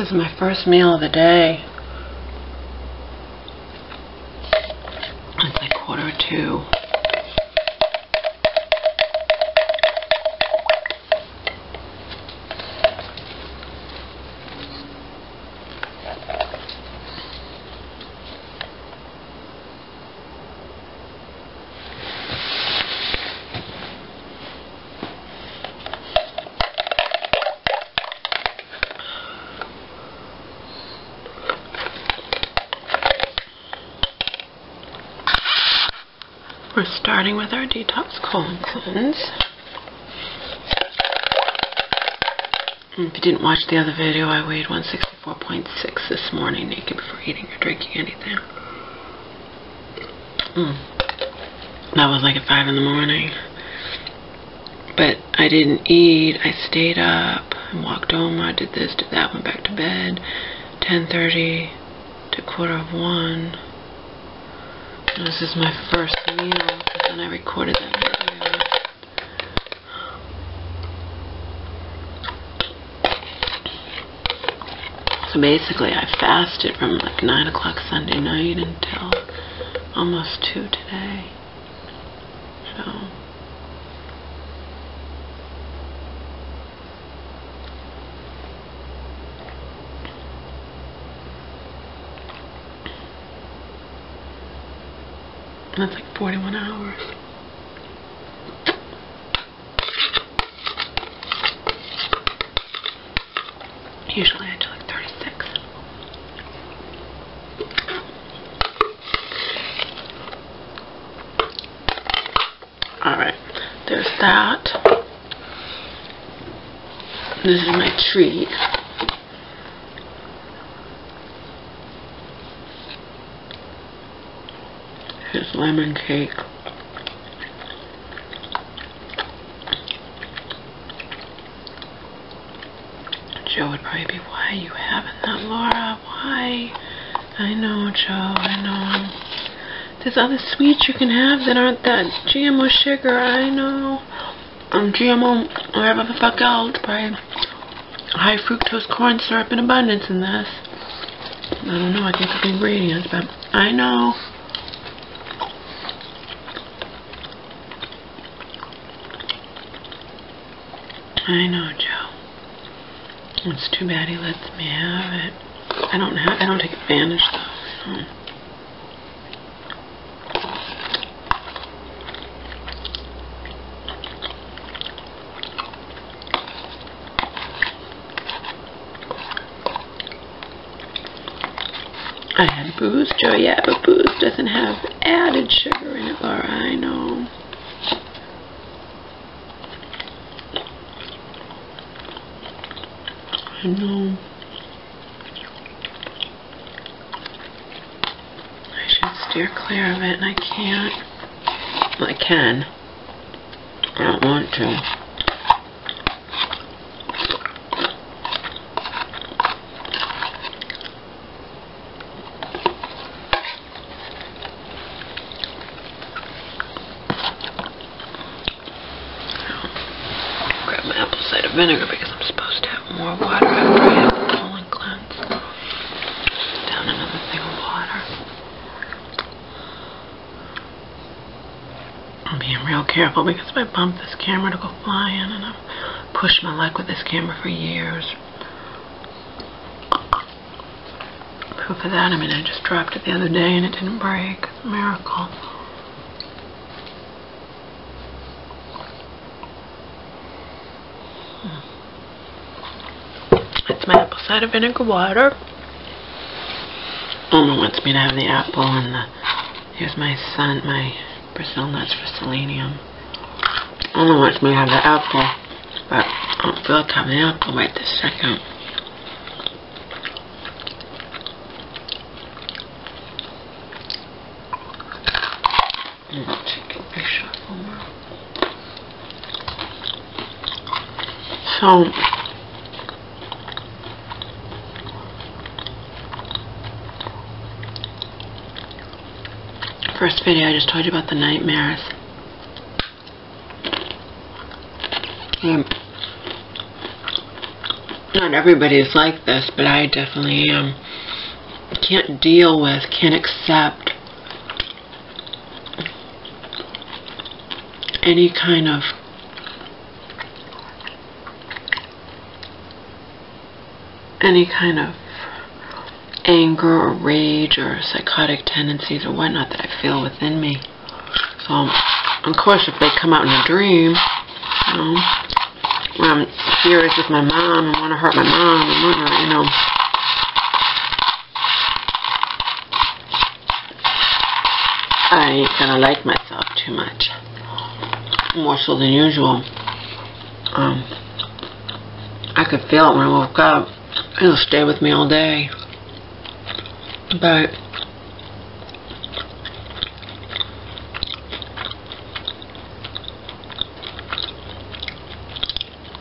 This is my first meal of the day. It's like 1:45. We're starting with our detox colon cleanse. If you didn't watch the other video, I weighed 164.6 this morning naked before eating or drinking anything. That was like at 5 in the morning. But I didn't eat. I stayed up and walked home. I did this, did that, went back to bed. 10:30 to 1:15. This is my first meal, and I recorded that video. So basically, I fasted from like 9 o'clock Sunday night until almost 2 today. So that's like 41 hours. Usually I do like 36. Alright, there's that. This is my treat. Here's lemon cake. Joe would probably be, why are you having that, Laura? Why? I know, Joe, I know. There's other sweets you can have that aren't that GMO sugar, I know. GMO, whatever the fuck else, probably high fructose corn syrup in abundance in this. I don't know, I can't cook ingredients, but I know. I know, Joe. It's too bad he lets me have it. I don't take advantage though. So. I had booze, Joe. Yeah, but booze doesn't have added sugar in it, Laura. I know. I know. I should steer clear of it, and I can't. Well, I can. I don't want to. Grab my apple cider vinegar because I'm supposed to have more water after I have the colon cleanse. Down another thing of water. I'm being real careful because if I bump this camera, it'll go flying, and I've pushed my luck with this camera for years. Proof of that, I mean, I just dropped it the other day and it didn't break. It's a miracle. It's my apple cider vinegar water. Oma wants me to have the apple, and here's my Brazil nuts for selenium. Oma wants me to have the apple, but I don't feel like having the apple right this second. So, first video I just told you about the nightmares. Not everybody is like this, but I definitely am. Can't deal with, can't accept any kind of anger or rage or psychotic tendencies or whatnot that I feel within me. So, of course, if they come out in a dream, you know, when I'm furious with my mom and want to hurt my mom and whatnot, you know, I ain't gonna like myself too much, more so than usual. I could feel it when I woke up. It'll stay with me all day. But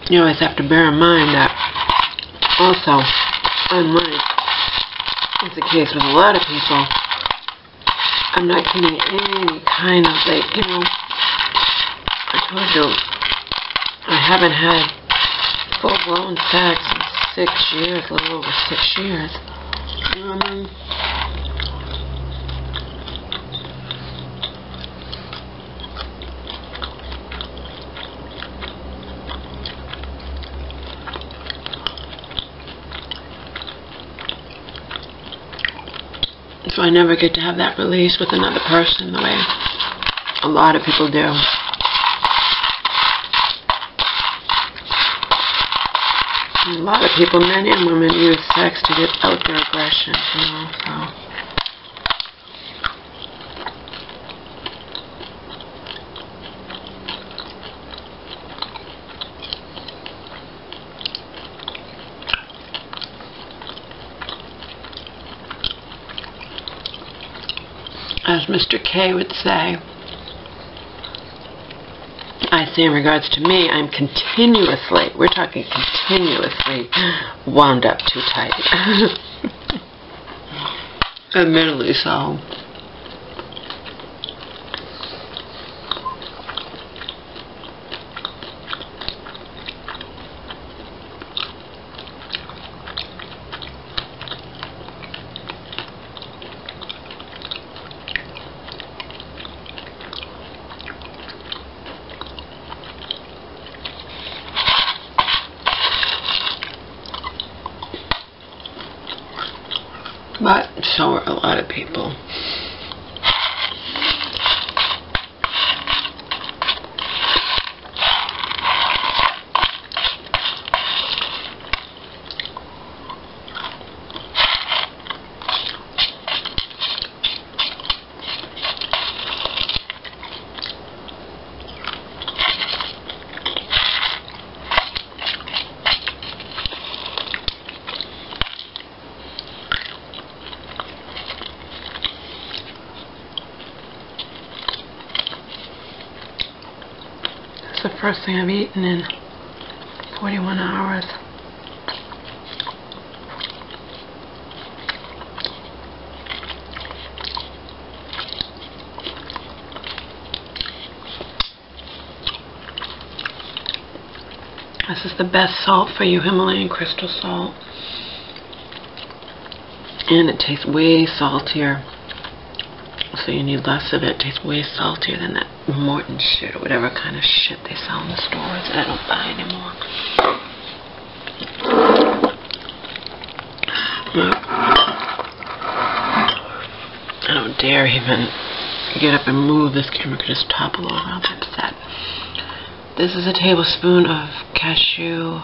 you always have to bear in mind that also, unlike it's the case with a lot of people, I'm not getting any kind of, like, you know, I told you, I haven't had full-blown sex in 6 years, a little over 6 years. You know what I mean? So I never get to have that release with another person the way a lot of people do. A lot of people, men and women, use sex to get out their aggression, you know, so. As Mr. K would say, I say in regards to me, I'm continuously, we're talking continuously, wound up too tight. Admittedly so. But so are a lot of people. It's the first thing I've eaten in 41 hours. This is the best salt for you, Himalayan crystal salt. And it tastes way saltier. So you need less of it. It tastes way saltier than that Morton shit or whatever kind of shit they sell in the stores that I don't buy anymore. I don't dare even get up and move. This camera could just topple over. I'll be upset. This is a tablespoon of cashew,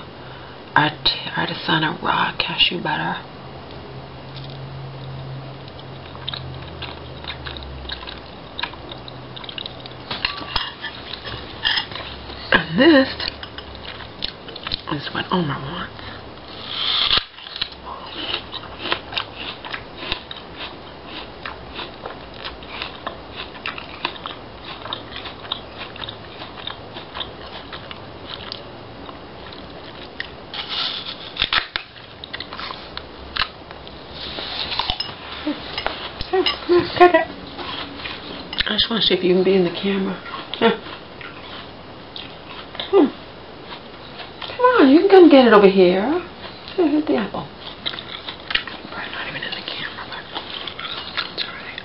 artisanal raw cashew butter. And this is what Omar wants. Take it. I just want to see if you can be in the camera. Come on, you can come get it over here. eat the apple. Probably not even in the camera, but it's alright.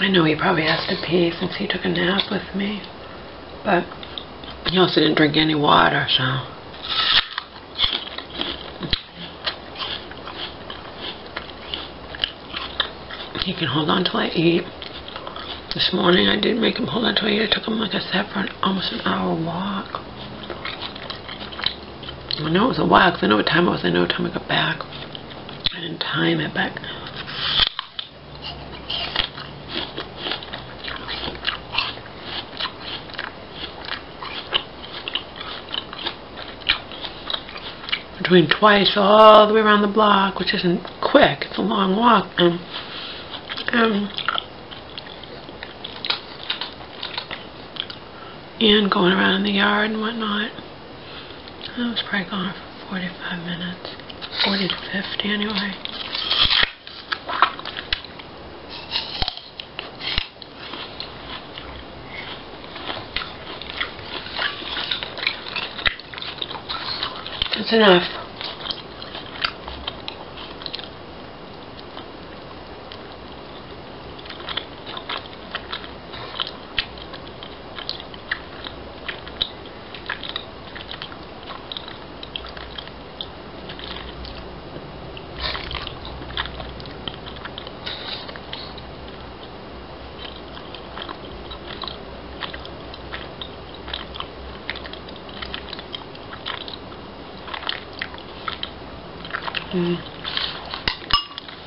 I know he probably has to pee since he took a nap with me, but he also didn't drink any water, so. He can hold on till I eat. This morning I did make him hold on till I eat. I took him, like I said, for almost an hour walk. I know it was a while because I know what time it was. I know what time I got back. I didn't time it, but between twice all the way around the block, which isn't quick, it's a long walk, and going around in the yard and whatnot. I was probably gone for 45 minutes, 40 to 50 anyway. That's enough.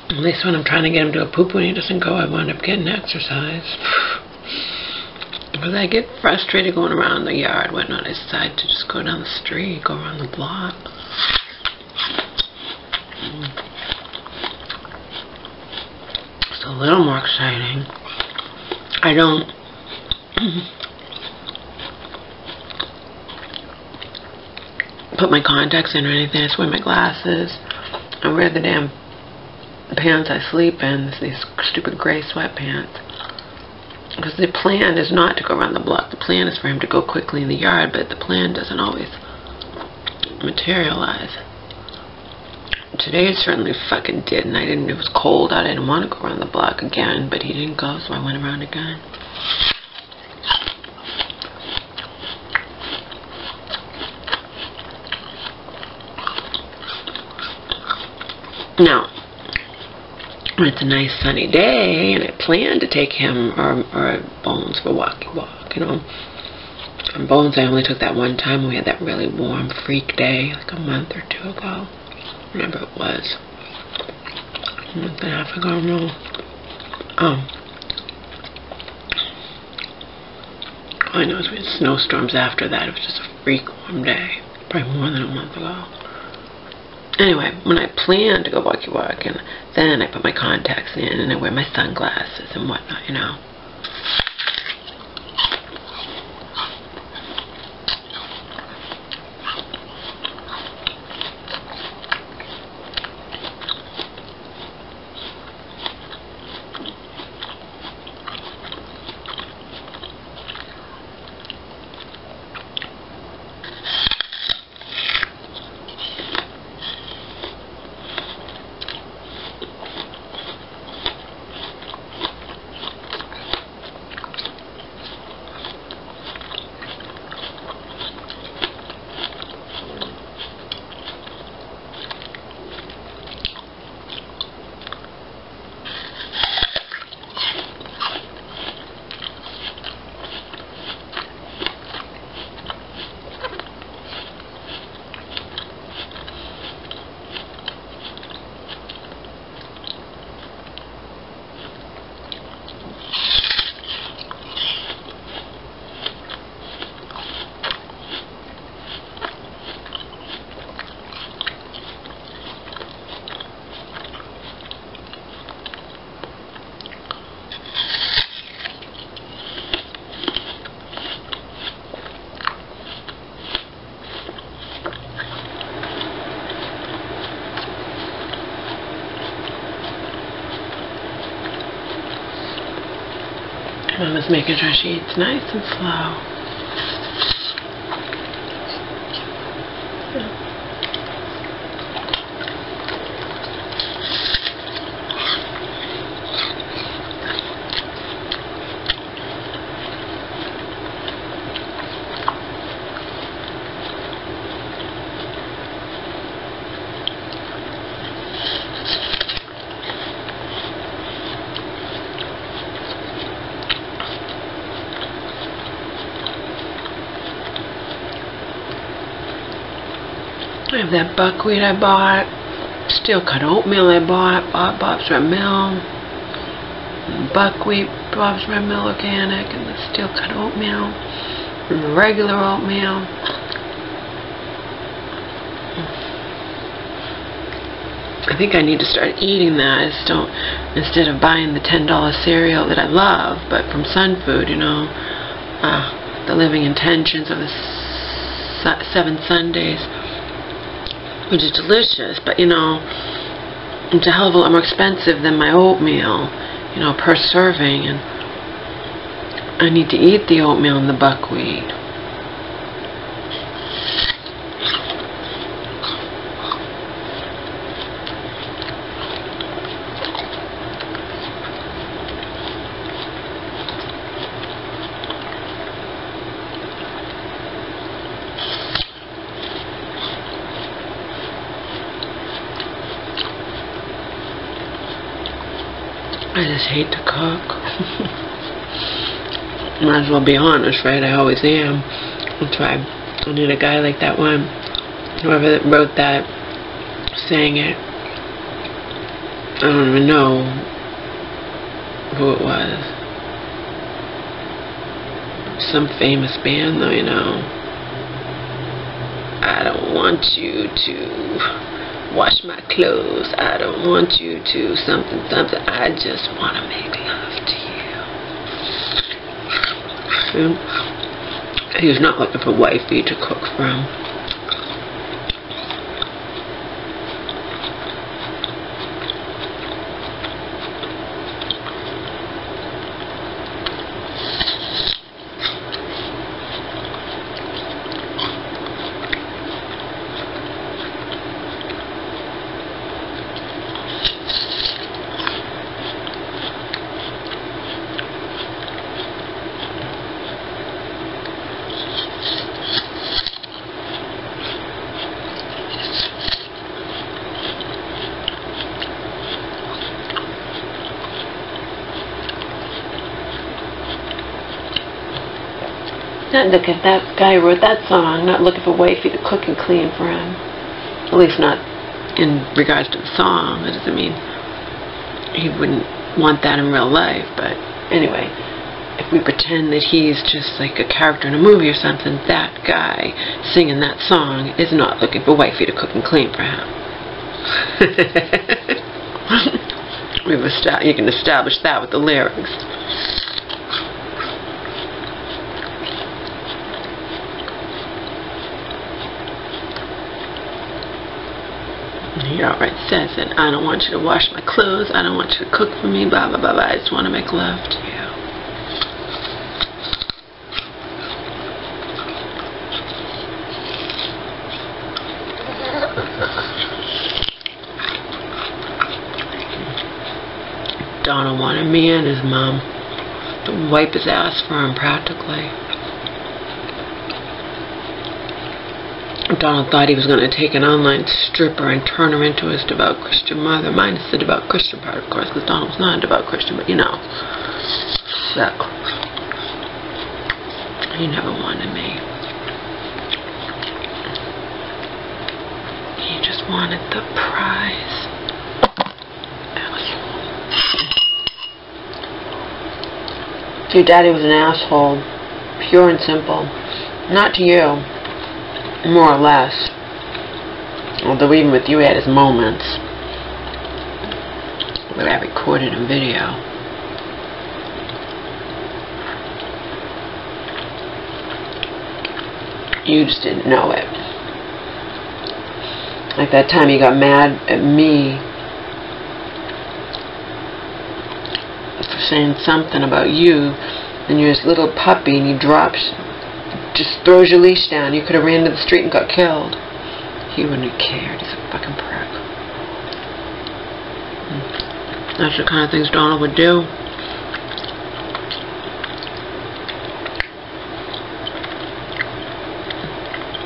At least when I'm trying to get him to a poop when he doesn't go, I wind up getting exercise. Because I get frustrated going around the yard, whatnot. I decide to just go down the street, go around the block. It's a little more exciting. I don't put my contacts in or anything. I just wear my glasses. I wear the damn pants I sleep in, these stupid gray sweatpants. Because the plan is not to go around the block. The plan is for him to go quickly in the yard, but the plan doesn't always materialize. Today it certainly fucking did, and it was cold out. I didn't want to go around the block again, but he didn't go, so I went around again. Now, when it's a nice sunny day, and I plan to take him or Bones for a walk, you know. And Bones, I only took that one time when we had that really warm freak day, like a month or two ago. Whenever it was. A month and a half ago, no. All I know is we had snowstorms after that. It was just a freak warm day. Probably more than a month ago. Anyway, when I plan to go walk, and then I put my contacts in and I wear my sunglasses and whatnot, you know. Mama's making sure she eats nice and slow. I have that buckwheat I bought, steel cut oatmeal I bought, Bob's Red Mill, buckwheat, Bob's Red Mill organic, and the steel cut oatmeal, and the regular oatmeal. I think I need to start eating that instead of buying the $10 cereal that I love, but from Sun Food, you know, the Living Intentions of the 7 Sundays. Which is delicious, but you know, it's a hell of a lot more expensive than my oatmeal, you know, per serving, and I need to eat the oatmeal and the buckwheat. I just hate to cook. Might as well be honest, right? I always am. That's why I need a guy like that one. Whoever that wrote that, saying it. I don't even know who it was. Some famous band, though, you know. I don't want you to wash my clothes. I don't want you to something. I just want to make love to you. He was not looking for wifey to cook from. Not look at that guy who wrote that song, not looking for wifey to cook and clean for him. At least not in regards to the song. That doesn't mean he wouldn't want that in real life. But anyway, if we pretend that he's just like a character in a movie or something, that guy singing that song is not looking for wifey to cook and clean for him. You can establish that with the lyrics. He outright says it. I don't want you to wash my clothes. I don't want you to cook for me. Blah, blah, blah, blah. I just want to make love to you. Donald wanted me and his mom to wipe his ass for him practically. Donald thought he was going to take an online stripper and turn her into his devout Christian mother, minus the devout Christian part, of course, because Donald's not a devout Christian, but you know. So, he never wanted me. He just wanted the prize. Your daddy was an asshole, pure and simple. Not to you. More or less. Although even with you he had his moments. That I recorded in video. You just didn't know it. Like that time he got mad at me for saying something about you and you're this little puppy and he drops, just throws your leash down, you could have ran to the street and got killed. He wouldn't have cared. He's a fucking prick. That's the kind of things Donald would do.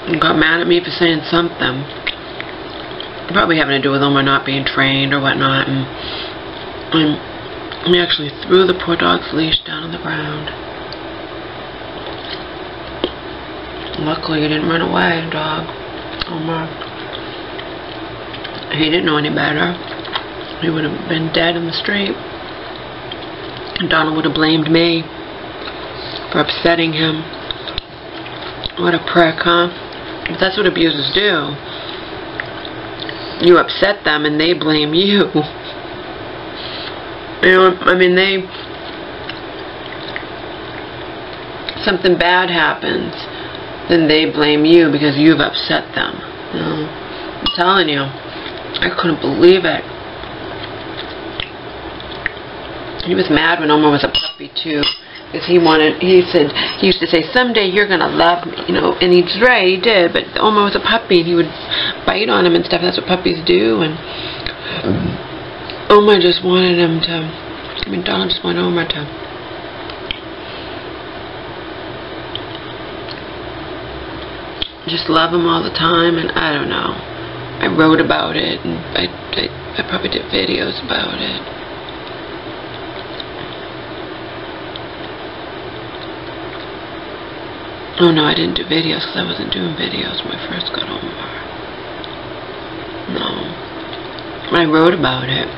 He got mad at me for saying something. Probably having to do with Omar not being trained or whatnot. And he actually threw the poor dog's leash down on the ground. Luckily, he didn't run away, dog. Omar. He didn't know any better. He would have been dead in the street. And Donald would have blamed me for upsetting him. What a prick, huh? But that's what abusers do. You upset them and they blame you. You know, I mean, something bad happens, then they blame you because you've upset them. You know, I'm telling you, I couldn't believe it. He was mad when Omar was a puppy too, because he used to say, someday you're gonna love me, you know, and he's right, he did, but Omar was a puppy and he would bite on him and stuff. That's what puppies do. And Omar just wanted him to, I mean, Donald just wanted Omar to just love him all the time. And I don't know, I wrote about it, and I probably did videos about it. Oh no, I didn't do videos because I wasn't doing videos when I first got Omar. No. I wrote about it.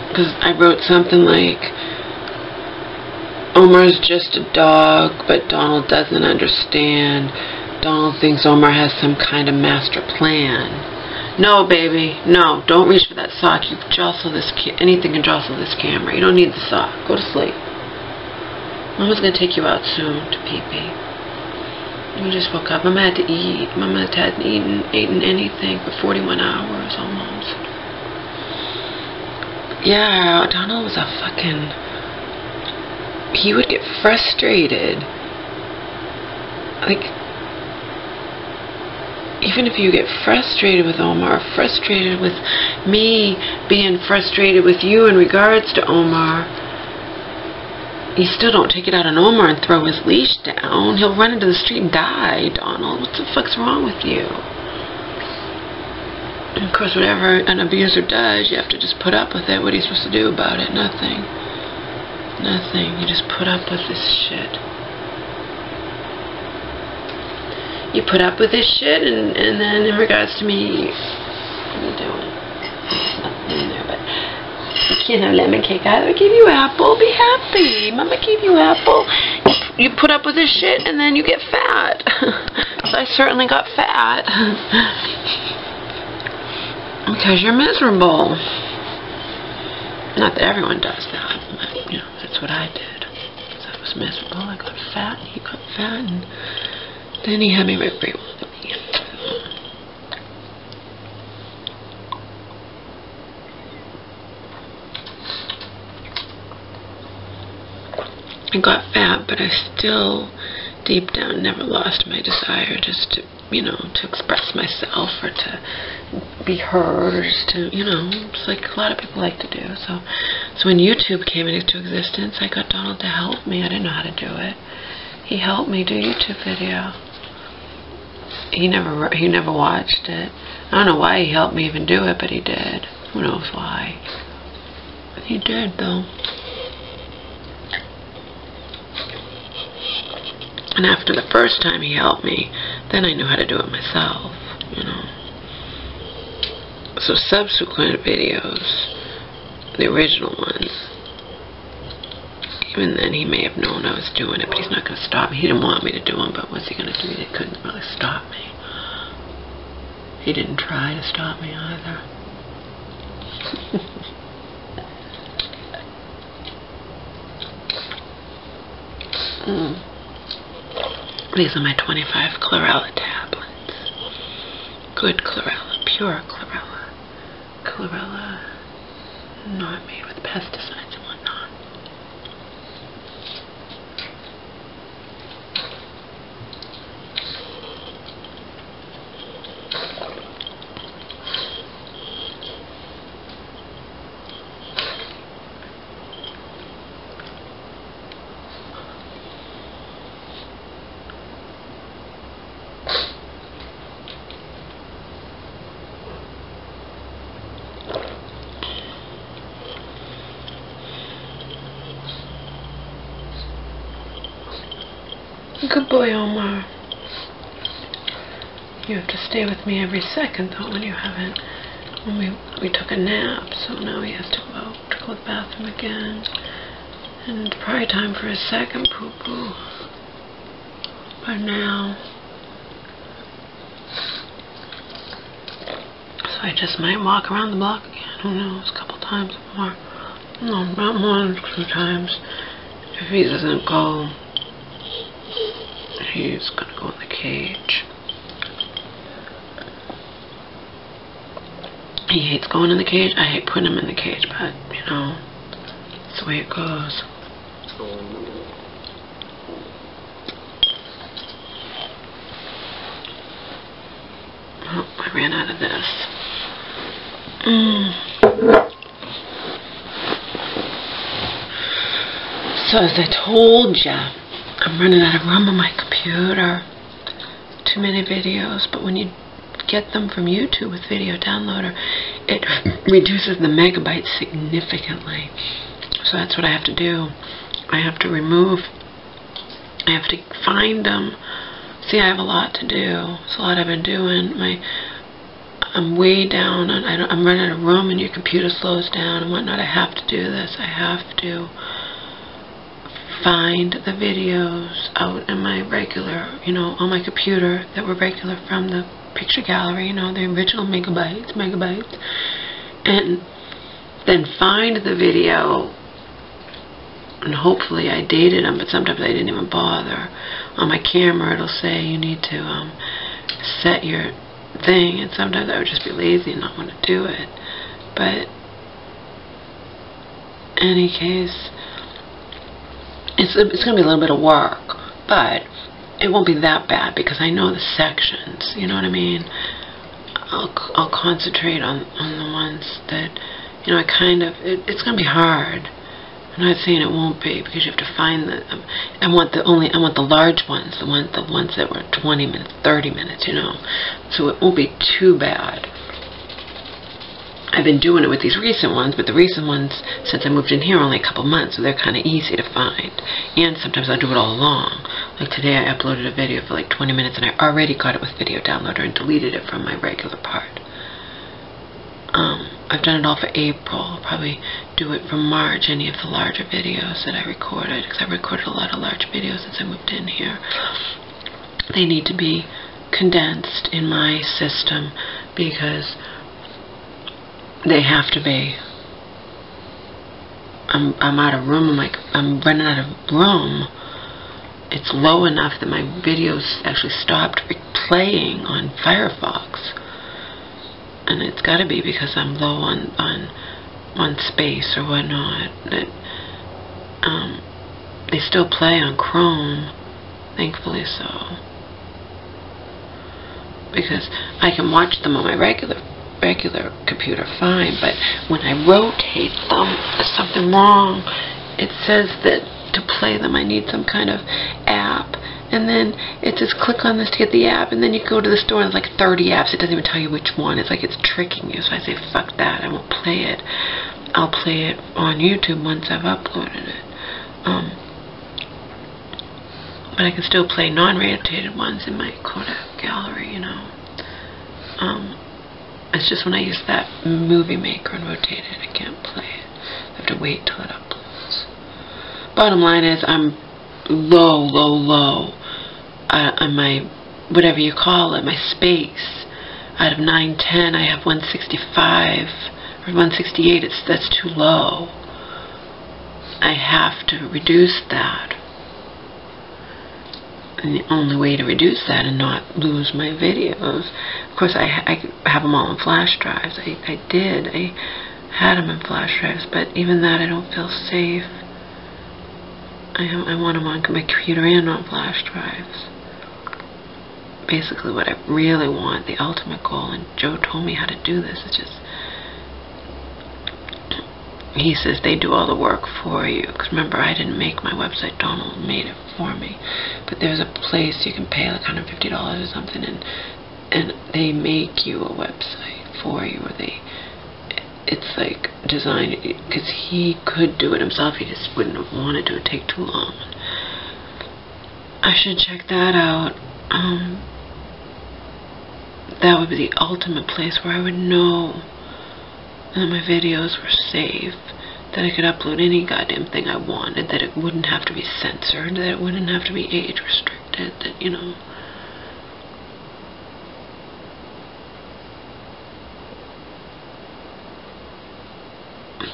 Because I wrote something like, Omar's just a dog, but Donald doesn't understand. Donald thinks Omar has some kind of master plan. No, baby, no, don't reach for that sock. You jostle this, anything can jostle this camera. You don't need the sock. Go to sleep. Mama's going to take you out soon to pee-pee. You just woke up. Mama had to eat. Mama hadn't eaten anything for 41 hours almost. Yeah, Donald was a fucking... He would get frustrated. Like, even if you get frustrated with Omar, frustrated with me being frustrated with you in regards to Omar, you still don't take it out on Omar and throw his leash down. He'll run into the street and die, Donald. What the fuck's wrong with you? And of course, whatever an abuser does, you have to just put up with it. What are you supposed to do about it? Nothing. Nothing. You just put up with this shit. You put up with this shit, and then in regards to me, what are you doing? There's nothing in there, but... You can't have lemon cake either. I gave you apple. Be happy. Mama gave you apple. You put up with this shit and then you get fat. So I certainly got fat. Because you're miserable. Not that everyone does that, but, you know, that's what I did. Because I was miserable. I got fat and he got fat, and then he had me right where he wanted me. I got fat, but I still, deep down, never lost my desire just to, you know, to express myself or to be heard or just to, you know, it's like a lot of people like to do. So when YouTube came into existence, I got Donald to help me. I didn't know how to do it. He helped me do a YouTube video. He never watched it. I don't know why he helped me even do it, but he did. Who knows why? He did, though. And after the first time he helped me, then I knew how to do it myself, you know. So subsequent videos, the original ones, even then he may have known I was doing it, but he's not going to stop me. He didn't want me to do them, but what's he going to do? He couldn't really stop me. He didn't try to stop me either. These are my 25 chlorella tablets. Good chlorella, pure chlorella. Chlorella not made with pesticides and whatnot. Good boy, Omar. You have to stay with me every second, though, when you haven't. When we took a nap, so now he has to go out to go to the bathroom again. And it's probably time for his second poo-poo. But now, so I just might walk around the block again. Who knows? A couple times more. No, not more than 2 times. If he doesn't go, he's gonna go in the cage. He hates going in the cage. I hate putting him in the cage, but, you know, that's the way it goes. Oh, I ran out of this. So as I told ya, I'm running out of room on my computer. Too many videos, but when you get them from YouTube with Video Downloader, it reduces the megabytes significantly. So that's what I have to do. I have to find them. See, I have a lot to do. It's a lot I've been doing. I'm way down, and I'm running out of room, and your computer slows down and whatnot. I have to do this. I have to find the videos out in my regular, you know, on my computer that were regular from the picture gallery, you know, the original megabytes, and then find the video, and hopefully I dated them, but sometimes I didn't even bother. On my camera it'll say you need to set your thing, and sometimes I would just be lazy and not want to do it. But in any case, it's going to be a little bit of work, but it won't be that bad because I know the sections, you know what I mean? I'll concentrate on the ones that, you know, it's going to be hard. I'm not saying it won't be, because you have to find I want the large ones, the ones that were 20 minutes, 30 minutes, you know, so it won't be too bad. I've been doing it with these recent ones, but the recent ones, since I moved in here, are only a couple months, so they're kind of easy to find. And sometimes I'll do it all along. Like today, I uploaded a video for like 20 minutes, and I already got it with Video Downloader and deleted it from my regular part. I've done it all for April. I'll probably do it for March, any of the larger videos that I recorded, because I recorded a lot of large videos since I moved in here. They need to be condensed in my system, because they have to be. I'm out of room. I'm running out of room. It's low enough that my videos actually stopped playing on Firefox, and it's got to be because I'm low on space or whatnot. They still play on Chrome, thankfully so, because I can watch them on my regular computer fine, but when I rotate them, there's something wrong. It says that to play them I need some kind of app, and then it says click on this to get the app, and then you go to the store and there's like 30 apps. It doesn't even tell you which one. It's like it's tricking you. So I say fuck that, I won't play it. I'll play it on YouTube once I've uploaded it. But I can still play non-rotated ones in my Kodak gallery, you know. It's just when I use that movie maker and rotate it, I can't play it. I have to wait till it uploads. Bottom line is, I'm low on my, whatever you call it, my space. Out of 910, I have 165 or 168. That's too low. I have to reduce that. And the only way to reduce that and not lose my videos, of course, I have them all on flash drives. I had them in flash drives, but even that I don't feel safe. I want them on my computer and on flash drives. Basically what I really want, the ultimate goal, and Joe told me how to do this, is just, he says they do all the work for you. Because remember, I didn't make my website, Donald made it for me. But there's a place you can pay like $150 or something, and they make you a website for you, or it's like designed, because he could do it himself, he just wouldn't have wanted to, it'd take too long. I should check that out. That would be the ultimate place where I would know that my videos were safe, that I could upload any goddamn thing I wanted, that it wouldn't have to be censored, that it wouldn't have to be age restricted, that, you know.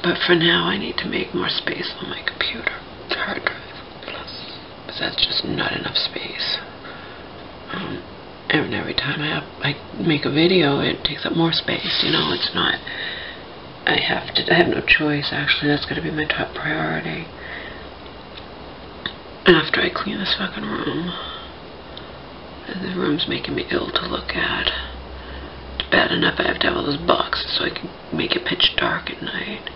But for now, I need to make more space on my computer, hard drive, plus, because that's just not enough space. And every time I make a video, it takes up more space, you know, it's not, I have no choice, actually. That's going to be my top priority. After I clean this fucking room. The room's making me ill to look at. It's bad enough I have to have all those boxes so I can make it pitch dark at night.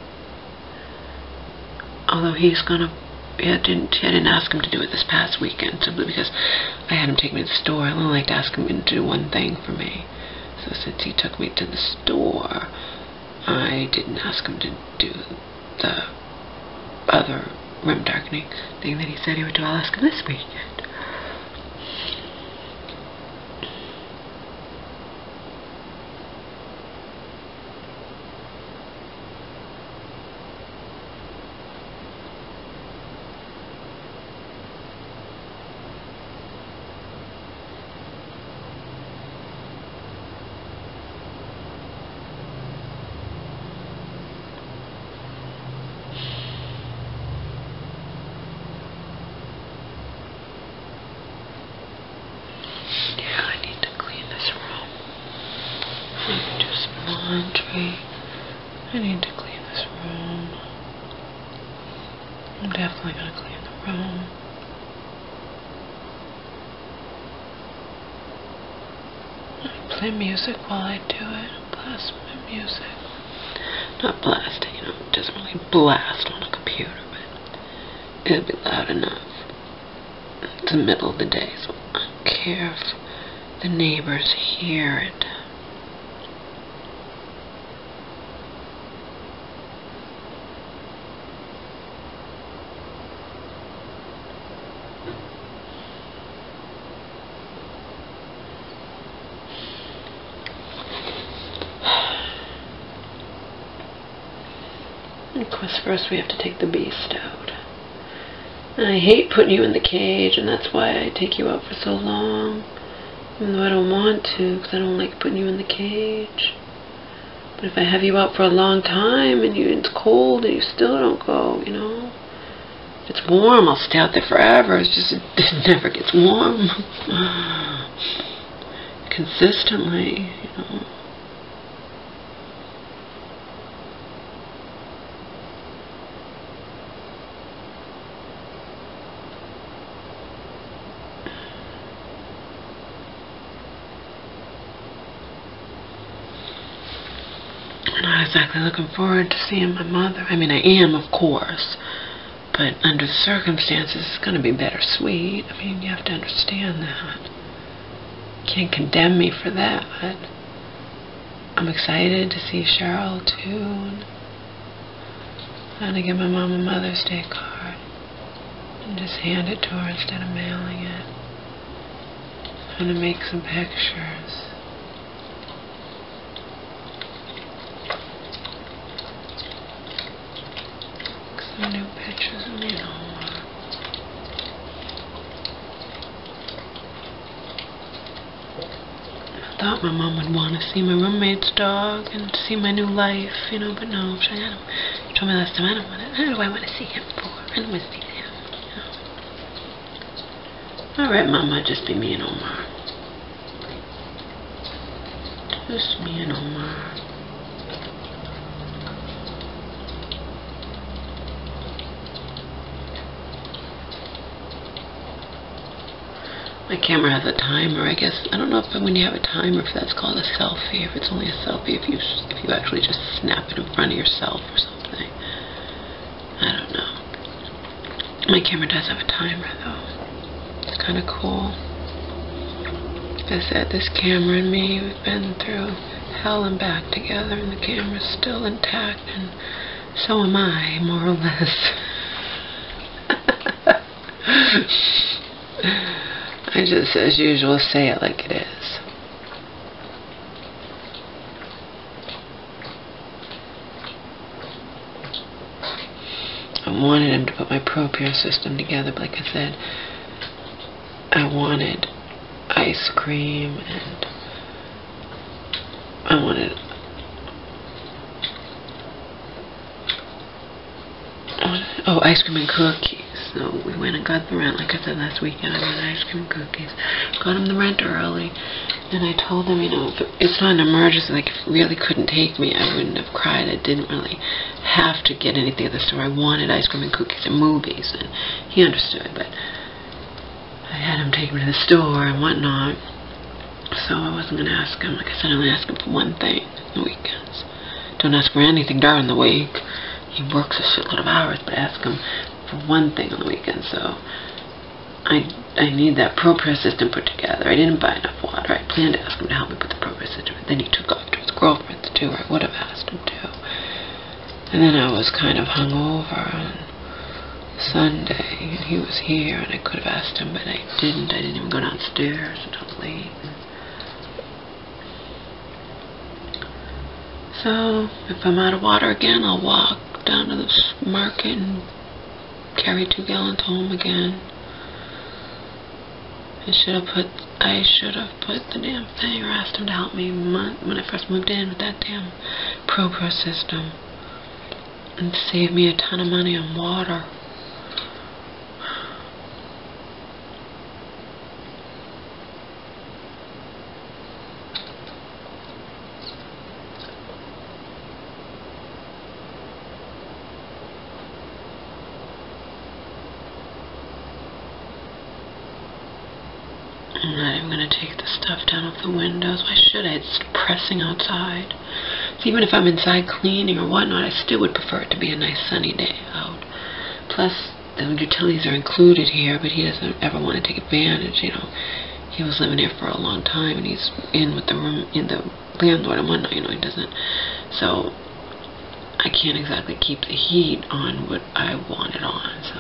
Although he's gonna, I didn't ask him to do it this past weekend, simply because I had him take me to the store. I only like to ask him to do one thing for me. So since he took me to the store, I didn't ask him to do the other room darkening thing that he said he would do. I'll ask him this weekend. Laundry. I need to clean this room. I'm definitely going to clean the room. I play music while I do it. Blast my music. Not blast it, you know, it doesn't really blast on a computer, but it'll be loud enough. It's the middle of the day, so I don't care if the neighbors hear it. Of course, first we have to take the beast out. And I hate putting you in the cage, and that's why I take you out for so long. Even though I don't want to, because I don't like putting you in the cage. But if I have you out for a long time, and it's cold, and you still don't go, you know. If it's warm, I'll stay out there forever. It's just, it never gets warm. Consistently, you know. Not exactly looking forward to seeing my mother. I mean, I am, of course, but under the circumstances, it's going to be bittersweet. I mean, you have to understand that. You can't condemn me for that. I'm excited to see Cheryl, too. I'm going to give my mom a Mother's Day card and just hand it to her instead of mailing it. I'm going to make some pictures. Some new pictures of me and Omar. I thought my mom would want to see my roommate's dog and see my new life, you know, but no, she told me last time, I don't want to, what do I want to see him for? I don't want to see him, you know. Alright, Mama, just be me and Omar. Just me and Omar. My camera has a timer, I guess. I don't know if when you have a timer, if that's called a selfie, if it's only a selfie, if you actually just snap it in front of yourself or something. I don't know. My camera does have a timer, though. It's kind of cool. Like I said, this camera and me, we've been through hell and back together, and the camera's still intact, and so am I, more or less. I just, as usual, say it like it is. I wanted him to put my ProPure system together, but like I said, I wanted ice cream, and I wanted ice cream and cookies. So we went and got the rent, like I said last weekend. I got ice cream and cookies. Got him the rent early, and I told him, you know, if it's not an emergency, like if it really couldn't take me, I wouldn't have cried. I didn't really have to get anything at the store. I wanted ice cream and cookies and movies, and he understood, but I had him take me to the store and whatnot, so I wasn't going to ask him. Like I said, I only ask him for one thing on the weekends. Don't ask for anything during the week. He works a shitload of hours, but ask him for one thing on the weekend. So I need that ProPure system put together. I didn't buy enough water. I planned to ask him to help me put the ProPure system, and then he took off to his girlfriend's too, or I would have asked him to. And then I was kind of hungover on Sunday, and he was here, and I could have asked him, but I didn't. I didn't even go downstairs until late. So if I'm out of water again, I'll walk down to the market and carry 2 gallons home again. I should have put the damn thing, or asked him to help me when I first moved in with that damn ProPure system, and save me a ton of money on water. I'm not even going to take the stuff down off the windows. Why should I? It's depressing outside. So even if I'm inside cleaning or whatnot, I still would prefer it to be a nice sunny day out. Plus, the utilities are included here, but he doesn't ever want to take advantage, you know. He was living here for a long time, and he's in with the landlord and whatnot, you know, he doesn't. So I can't exactly keep the heat on what I want it on, so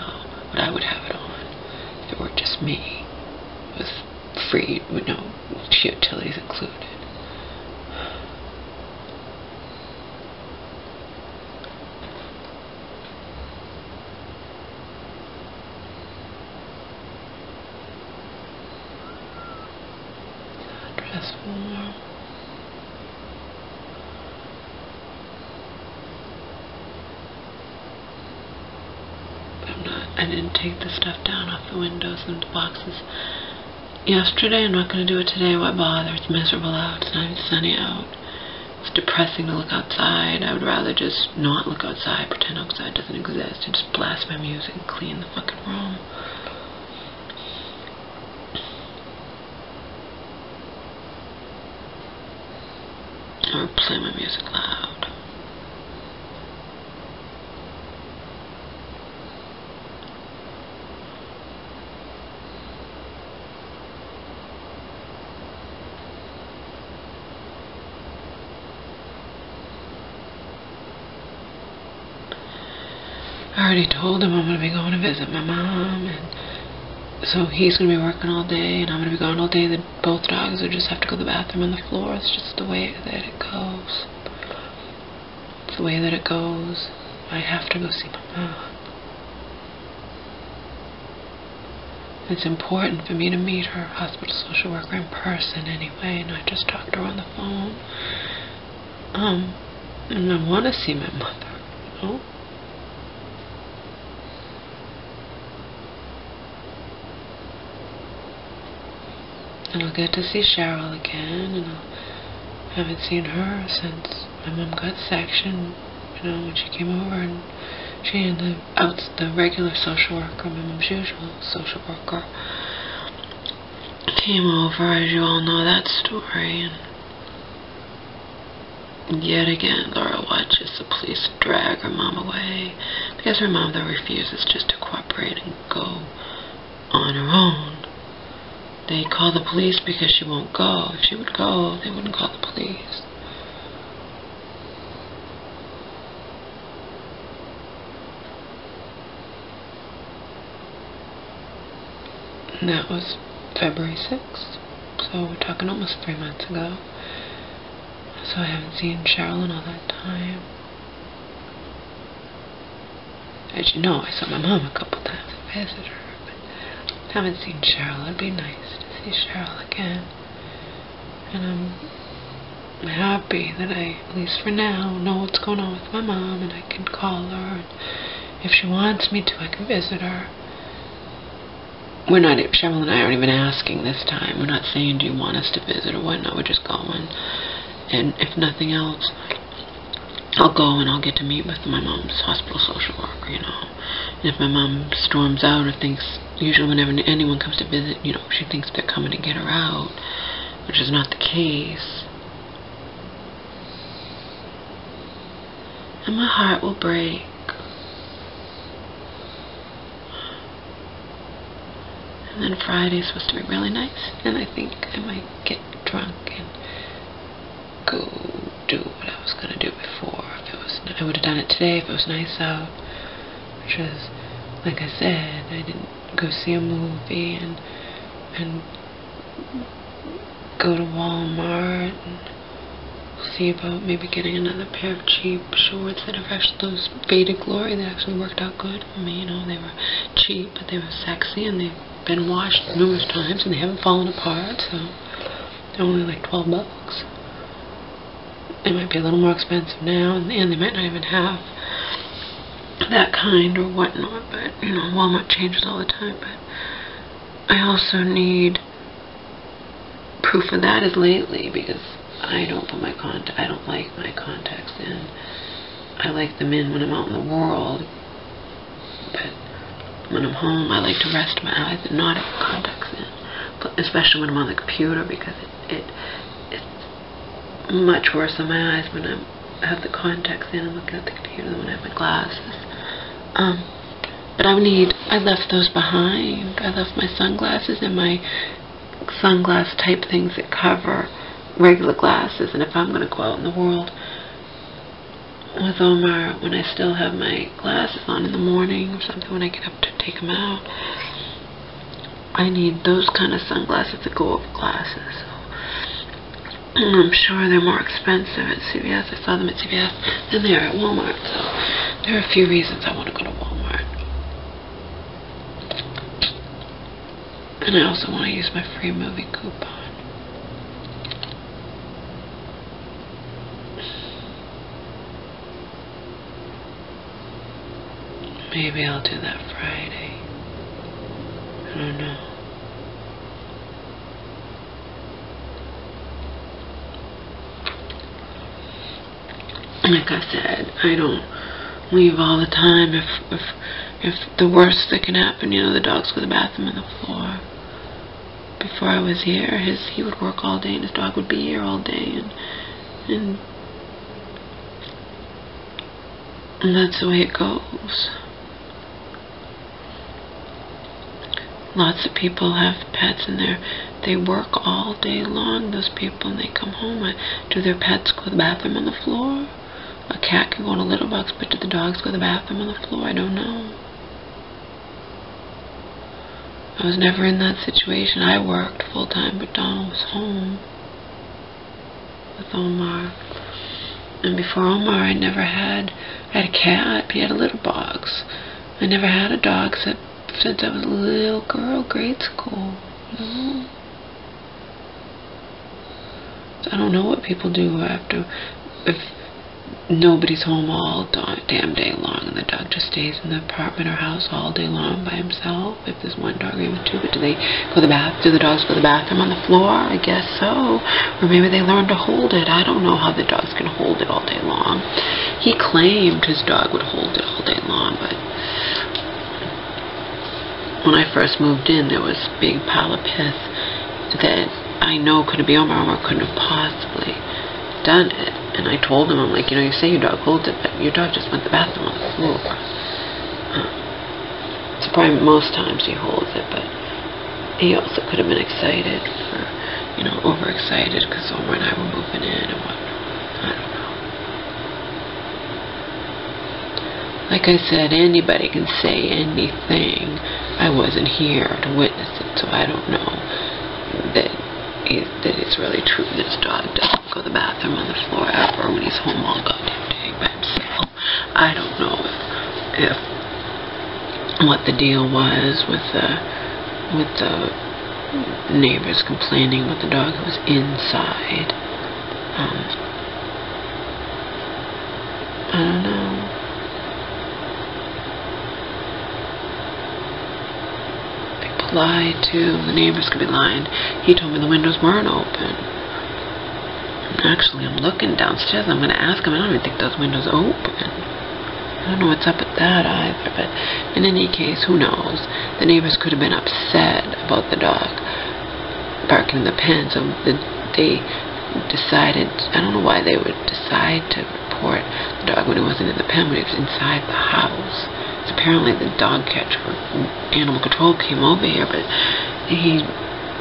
what I would have it on if it were just me, with free, with no utilities included. Dress warm. I didn't take the stuff down off the windows and the boxes yesterday. I'm not going to do it today. Why bother? It's miserable out. It's not even sunny out. It's depressing to look outside. I would rather just not look outside, pretend outside doesn't exist, and just blast my music and clean the fucking room. Or play my music loud. I already told him I'm going to be going to visit my mom, and so he's going to be working all day, and I'm going to be gone all day. Both dogs will just have to go to the bathroom on the floor. It's just the way that it goes. It's the way that it goes. I have to go see my mom. It's important for me to meet her hospital social worker in person anyway, not just talk to her on the phone. And I want to see my mother, you know? And I'll get to see Cheryl again, and I haven't seen her since my mom got sectioned, you know, when she came over, and she and the regular social worker, my mom's usual social worker, came over, as you all know that story, and yet again Laura watches the police drag her mom away because her mom, though, refuses just to cooperate and go on her own. They call the police because she won't go. If she would go, they wouldn't call the police. And that was February 6th, so we're talking almost 3 months ago. So I haven't seen Cheryl in all that time. As you know, I saw my mom a couple times and visited her, but haven't seen Cheryl. It'd be nice to see Cheryl again. And I'm happy that I, at least for now, know what's going on with my mom, and I can call her, and if she wants me to, I can visit her. We're not, Cheryl and I aren't even asking this time. We're not saying, do you want us to visit or whatnot. We're just going. And if nothing else, I'll go and I'll get to meet with my mom's hospital social worker, you know. And if my mom storms out or thinks, usually whenever anyone comes to visit, you know, she thinks they're coming to get her out, which is not the case. And my heart will break. And then Friday's supposed to be really nice, and I think I might get drunk and go do what I was going to do before. If it was, I would have done it today if it was nice out, which is, like I said, I didn't go see a movie and go to Walmart and see about maybe getting another pair of cheap shorts that are actually those faded glory that actually worked out good for me. You know, they were cheap, but they were sexy, and they've been washed numerous times, and they haven't fallen apart, so they're only like $12. They might be a little more expensive now, and they might not even have that kind or whatnot, but, you know, Walmart changes all the time. But I also need proof of that as lately, because I don't put my I don't like my contacts in. I like them in when I'm out in the world, but when I'm home, I like to rest my eyes and not have contacts in, but especially when I'm on the computer, because it's much worse on my eyes when I have the contacts in and looking at the computer than when I have my glasses. But I left those behind. I left my sunglasses and my sunglass type things that cover regular glasses, and if I'm going to go out in the world with Omar, when I still have my glasses on in the morning or something, when I get up to take them out, I need those kind of sunglasses that go over glasses. So I'm sure they're more expensive at CVS. I saw them at CVS than they are at Walmart, so there are a few reasons I want to go to Walmart. And I also want to use my free movie coupon. Maybe I'll do that Friday. I don't know. Like I said, I don't leave all the time. If the worst that can happen, you know, the dogs go to the bathroom on the floor. Before I was here, he would work all day and his dog would be here all day, and that's the way it goes. Lots of people have pets and they work all day long, those people, and they come home. Do their pets go to the bathroom on the floor? A cat can go in a litter box, but do the dogs go to the bathroom on the floor? I don't know. I was never in that situation. I worked full time, but Donald was home with Omar. And before Omar, I had a cat. He had a litter box. I never had a dog since I was a little girl, grade school. You know? So I don't know what people do if nobody's home all damn day long and the dog just stays in the apartment or house all day long by himself. If there's one dog or even two, but do the dogs go to the bathroom on the floor? I guess so. Or maybe they learn to hold it. I don't know how the dogs can hold it all day long. He claimed his dog would hold it all day long, but when I first moved in, there was a big pile of piss that I know couldn't be Omar. Omar couldn't have possibly done it. And I told him, I'm like, you know, you say your dog holds it, but your dog just went to the bathroom on the floor. So probably most times he holds it, but he also could have been excited for, you know, overexcited because Omar and I were moving in and whatnot. I don't know. Like I said, anybody can say anything. I wasn't here to witness it, so I don't know that it's really true. This dog doesn't go to the bathroom on the floor ever when he's home all goddamn day by himself. I don't know if what the deal was with the neighbors complaining about the dog who was inside. I don't know. Lied too. The neighbors could be lying. He told me the windows weren't open. Actually, I'm looking downstairs. I'm going to ask him. I don't even think those windows open. I don't know what's up with that either. But in any case, who knows? The neighbors could have been upset about the dog barking in the pen. So they decided, I don't know why they would decide to report the dog when he wasn't in the pen, when he was inside the house. Apparently the dog catcher for animal control came over here, but he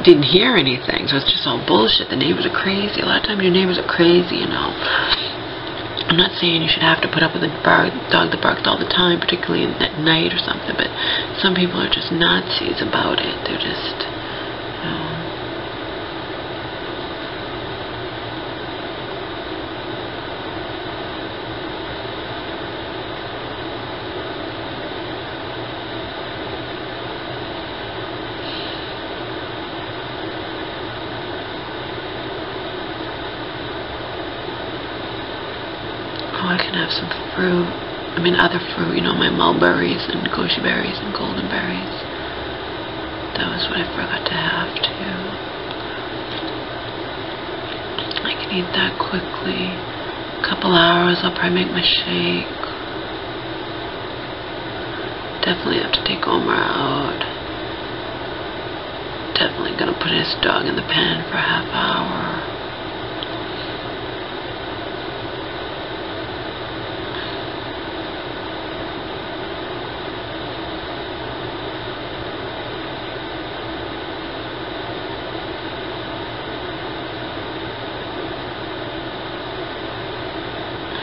didn't hear anything, so it's just all bullshit. The neighbors are crazy. A lot of times your neighbors are crazy, you know. I'm not saying you should have to put up with a dog that barks all the time, particularly at night or something, but some people are just Nazis about it. They're just, you know. I can have some fruit. I mean, other fruit, you know, my mulberries and goji berries and golden berries. That was what I forgot to have, too. I can eat that quickly. A couple hours, I'll probably make my shake. Definitely have to take Omar out. Definitely gonna put his dog in the pen for a half hour.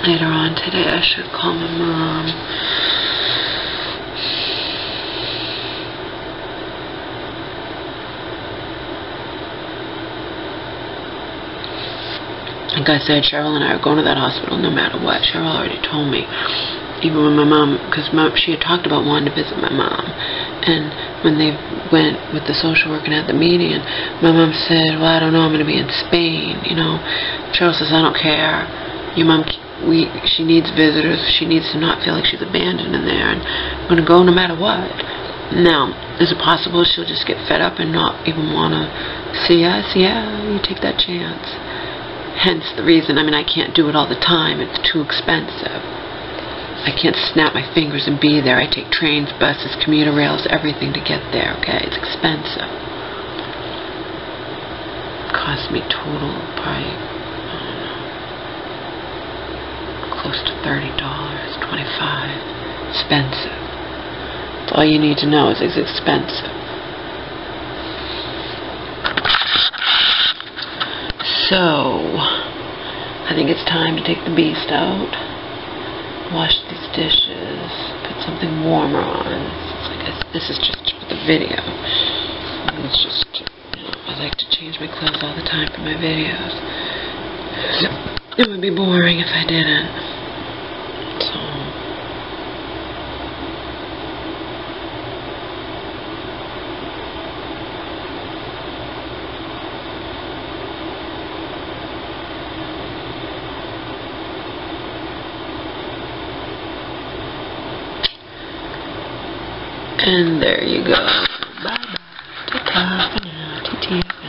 Later on today, I should call my mom. Like I said, Cheryl and I are going to that hospital no matter what. Cheryl already told me. Even when my mom, because she had talked about wanting to visit my mom. And when they went with the social worker and had the meeting, and my mom said, well, I don't know, I'm going to be in Spain, you know. Cheryl says, I don't care. Your mom, she needs visitors. She needs to not feel like she's abandoned in there, and I'm going to go no matter what. Now, is it possible she'll just get fed up and not even want to see us? Yeah, you take that chance. Hence the reason, I mean, I can't do it all the time. It's too expensive. I can't snap my fingers and be there. I take trains, buses, commuter rails, everything to get there, okay? It's expensive. It cost me total, probably, close to $30, $25. Expensive. That's all you need to know is it's expensive. So, I think it's time to take the beast out. Wash these dishes. Put something warmer on. This is just for the video. It's just, you know, I like to change my clothes all the time for my videos. It would be boring if I didn't. And there you go. Bye-bye. Take care for now.